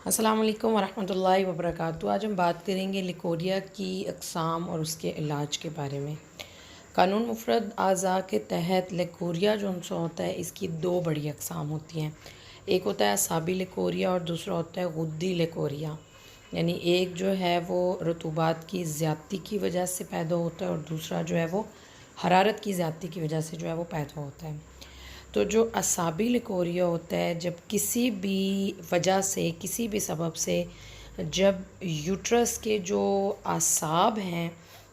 अस्सलाम वालेकुम वरहमतुल्लाहि वबरकातुहू। आज हम बात करेंगे लिकोरिया की अक़साम और उसके इलाज के बारे में। कानून मुफ़रद अज़ा के तहत लिकोरिया जो होता है इसकी दो बड़ी अक़साम होती हैं। एक होता है असाबी लिकोरिया और दूसरा होता है गुद्दी लिकोरिया। यानी एक जो है वो रतूबात की ज़्यादती की वजह से पैदा होता है और दूसरा जो है वो हरारत की ज़्यादती की वजह से जो है वो पैदा होता है। तो जो असाबी लिकोरिया होता है, जब किसी भी वजह से किसी भी सबब से जब यूट्रस के जो आसाब हैं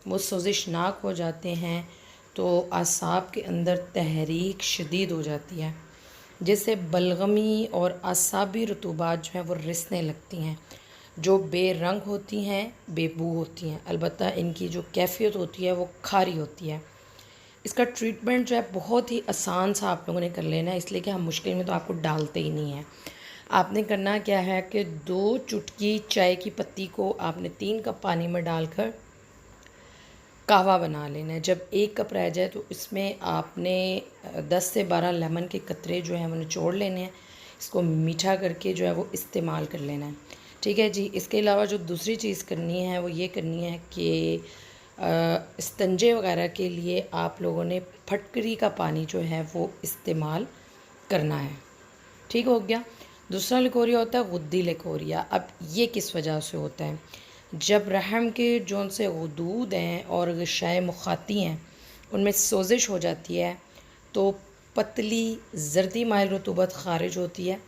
वो सोजिशनाक हो जाते हैं तो आसाब के अंदर तहरीक शदीद हो जाती है, जिससे बलगमी और असाबी रतूबात जो हैं वो रिसने लगती हैं, जो बेरंग होती हैं, बेबू होती हैं। अलबत्ता इनकी जो कैफियत होती है वो खारी होती है। इसका ट्रीटमेंट जो है बहुत ही आसान सा आप लोगों ने कर लेना है, इसलिए कि हम मुश्किल में तो आपको डालते ही नहीं हैं। आपने करना क्या है कि 2 चुटकी चाय की पत्ती को आपने 3 कप पानी में डालकर कहवा बना लेना है। जब 1 कप रह जाए तो इसमें आपने 10 से 12 लेमन के कतरे जो हैं वो निचोड़ लेने हैं। इसको मीठा करके जो है वो इस्तेमाल कर लेना है। ठीक है जी। इसके अलावा जो दूसरी चीज़ करनी है वो ये करनी है कि इस्तंजे वगैरह के लिए आप लोगों ने फटकरी का पानी जो है वो इस्तेमाल करना है। ठीक हो गया। दूसरा लिकोरिया होता है गुद्दी लिकोरिया। अब ये किस वजह से होता है? जब रहम के जोन से गुदूद हैं और ग़िशाए मुखाती हैं उनमें सोजिश हो जाती है तो पतली जर्दी माइल रतूबत ख़ारिज होती है।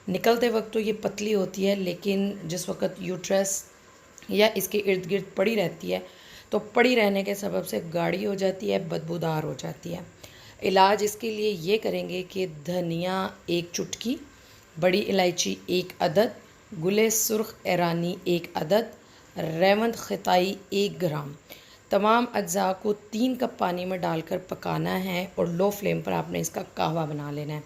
निकलते वक्त तो ये पतली होती है, लेकिन जिस वक्त यूट्रस या इसके इर्द गिर्द पड़ी रहती है तो पड़ी रहने के सबब से गाढ़ी हो जाती है, बदबूदार हो जाती है। इलाज इसके लिए ये करेंगे कि धनिया 1 चुटकी, बड़ी इलायची 1 अदद, गुले सुर्ख ईरानी 1 अदद, रेवंद खताई 1 ग्राम, तमाम अज्जा को 3 कप पानी में डालकर पकाना है और लो फ्लेम पर आपने इसका कहवा बना लेना है।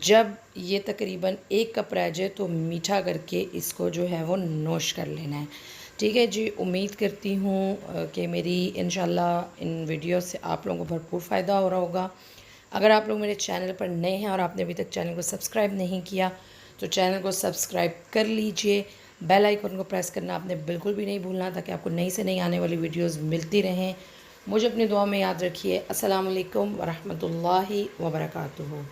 जब ये तकरीबन 1 कप रह जाए तो मीठा करके इसको जो है वो नोश कर लेना है। ठीक है जी। उम्मीद करती हूँ कि मेरी इंशाल्लाह इन वीडियो से आप लोगों को भरपूर फ़ायदा हो रहा होगा। अगर आप लोग मेरे चैनल पर नए हैं और आपने अभी तक चैनल को सब्सक्राइब नहीं किया तो चैनल को सब्सक्राइब कर लीजिए। बेल आइकन को प्रेस करना आपने बिल्कुल भी नहीं भूलना, ताकि आपको नई से नई आने वाली वीडियोज़ मिलती रहें। मुझे अपनी दुआ में याद रखिए। अस्सलाम वालेकुम वरहमतुल्लाहि वबरकातुहू।